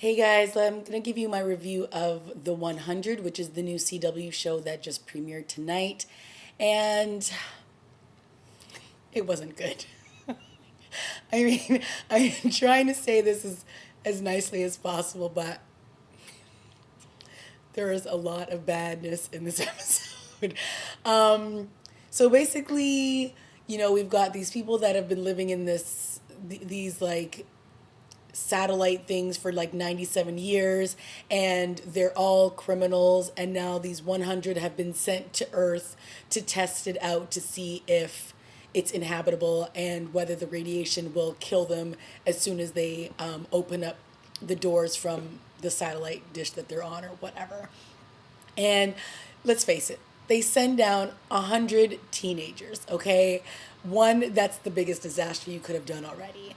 Hey guys, I'm going to give you my review of The 100, which is the new CW show that just premiered tonight. And it wasn't good. I mean, I'm trying to say this as nicely as possible, but there is a lot of badness in this episode. So basically, we've got these people that have been living in these like satellite things for like 97 years, and they're all criminals, and now these 100 have been sent to Earth to test it out to see if it's inhabitable and whether the radiation will kill them as soon as they open up the doors from the satellite dish that they're on or whatever. And let's face it, they send down 100 teenagers, okay? One, that's the biggest disaster you could have done already.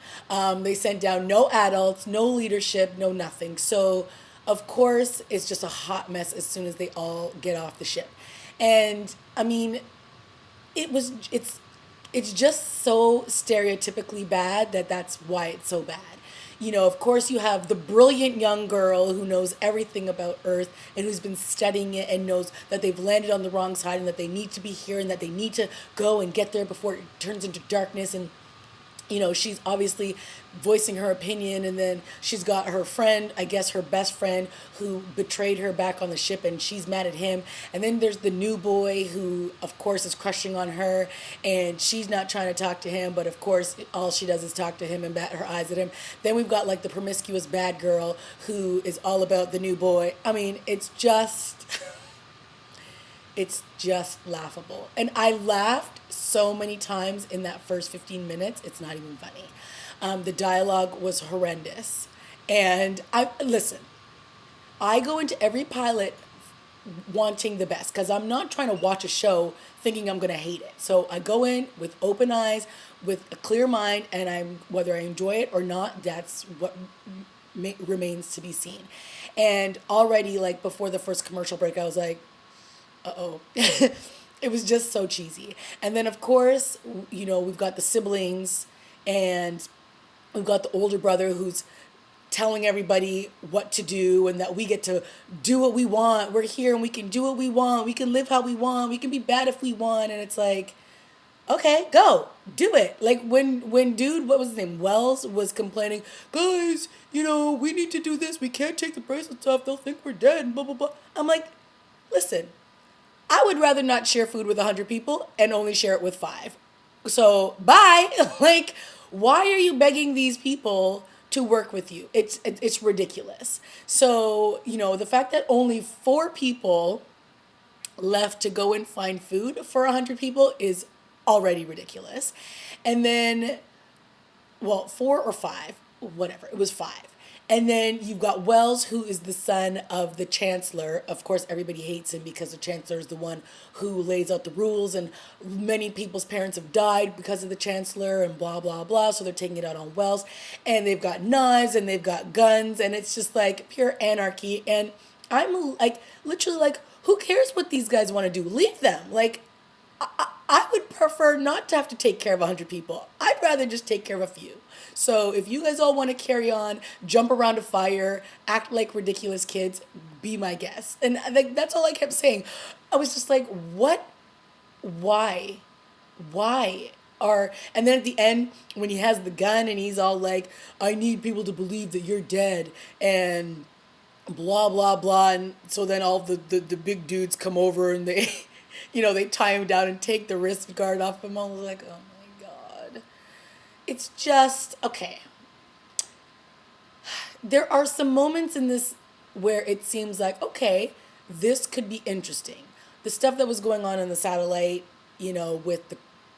They sent down no adults, no leadership, no nothing. So, of course, it's just a hot mess as soon as they all get off the ship. And I mean, it's just so stereotypically bad that that's why it's so bad. Of course, you have the brilliant young girl who knows everything about Earth and who's been studying it and knows that they've landed on the wrong side and that they need to be here and that they need to go and get there before it turns into darkness. And she's obviously voicing her opinion, and then she's got her friend, I guess her best friend, who betrayed her back on the ship, and she's mad at him. And then there's the new boy who, of course, is crushing on her, and she's not trying to talk to him, but of course, all she does is talk to him and bat her eyes at him. Then we've got like the promiscuous bad girl who is all about the new boy. I mean, it's just. It's just laughable. And I laughed so many times in that first 15 minutes, it's not even funny. The dialogue was horrendous. And listen, I go into every pilot wanting the best because I'm not trying to watch a show thinking I'm going to hate it. So I go in with open eyes, with a clear mind, and whether I enjoy it or not, that's what remains to be seen. And already, like before the first commercial break, I was like, uh-oh. It was just so cheesy. And then, of course, we've got the siblings, and we've got the older brother who's telling everybody what to do and that we get to do what we want. We're here and we can do what we want. We can live how we want. We can be bad if we want. And it's like, okay, go, do it. Like when dude, what was his name, Wells, was complaining, guys, we need to do this. We can't take the bracelets off. They'll think we're dead and blah, blah, blah. I'm like, listen, I would rather not share food with 100 people and only share it with 5. So, bye. Like, why are you begging these people to work with you? It's ridiculous. So, the fact that only 4 people left to go and find food for 100 people is already ridiculous. And then, well, 4 or 5, whatever, it was 5. And then you've got Wells, who is the son of the Chancellor. Of course, everybody hates him because the Chancellor is the one who lays out the rules, and many people's parents have died because of the Chancellor and blah, blah, blah. So they're taking it out on Wells. And they've got knives and they've got guns, and it's just like pure anarchy. And I'm like, literally like, who cares what these guys want to do? Leave them. Like, I would prefer not to have to take care of 100 people. I'd rather just take care of a few. So if you guys all want to carry on, jump around a fire, act like ridiculous kids, be my guest. And that's all I kept saying. I was just like, what? Why? Why? And then at the end, when he has the gun and he's all like, I need people to believe that you're dead, and blah, blah, blah. And so then all the big dudes come over and they, they tie him down and take the wrist guard off him. I was like, oh my God. It's just, okay. There are some moments in this where it seems like, okay, this could be interesting. The stuff that was going on in the satellite, with the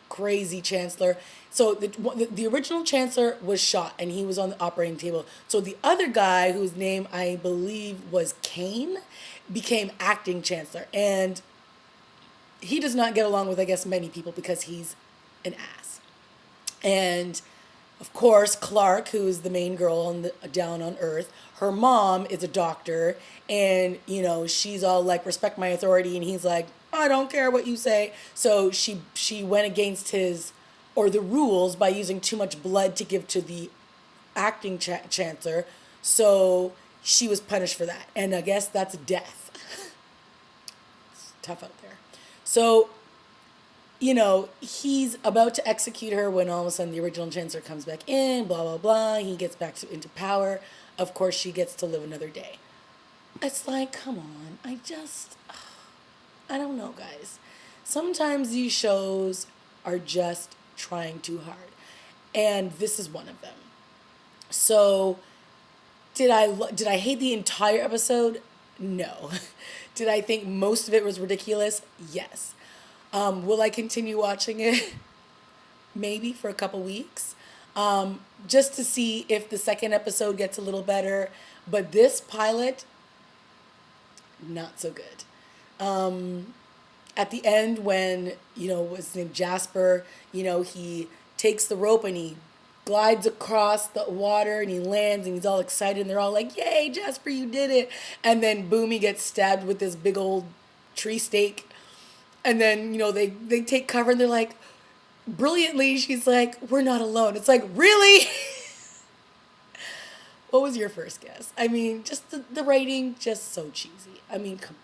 crazy Chancellor. So the original Chancellor was shot and he was on the operating table. So the other guy, whose name I believe was Kane, became acting Chancellor. And he does not get along with, I guess, many people because he's an ass. And of course, Clark, who's the main girl down on Earth, her mom is a doctor, and she's all like, respect my authority, and he's like, I don't care what you say. So she went against the rules by using too much blood to give to the acting chancellor. So she was punished for that. And I guess that's death. It's tough out there. So, he's about to execute her when all of a sudden the original Chancellor comes back in, blah, blah, blah. He gets back into power. Of course, she gets to live another day. It's like, come on. I don't know, guys. Sometimes these shows are just trying too hard. And this is one of them. So, did I hate the entire episode? No. Did I think most of it was ridiculous? Yes. Will I continue watching it? Maybe for a couple weeks. Just to see if the second episode gets a little better. But this pilot, not so good. At the end when, what's his name, Jasper, he takes the rope and he glides across the water and he lands and he's all excited and they're all like, yay, Jasper, you did it. And then boom, he gets stabbed with this big old tree stake. And then, they take cover and they're like, brilliantly, she's like, we're not alone. It's like, really? What was your first guess? I mean, just the writing, just so cheesy. I mean, come on.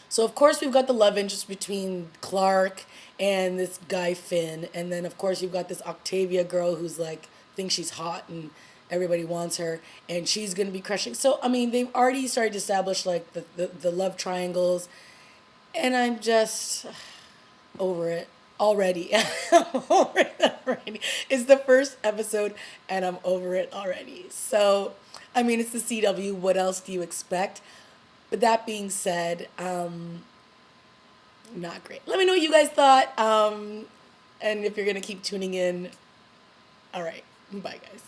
So, of course, we've got the love interest between Clark and this guy Finn. And then, of course, you've got this Octavia girl who's like, thinks she's hot and everybody wants her. And she's going to be crushing. So, I mean, they've already started to establish, like, the love triangles. And I'm just over it already. I'm over it already. It's the first episode, and I'm over it already. So, I mean, it's the CW. What else do you expect? But that being said, not great. Let me know what you guys thought. And if you're going to keep tuning in, all right. Bye, guys.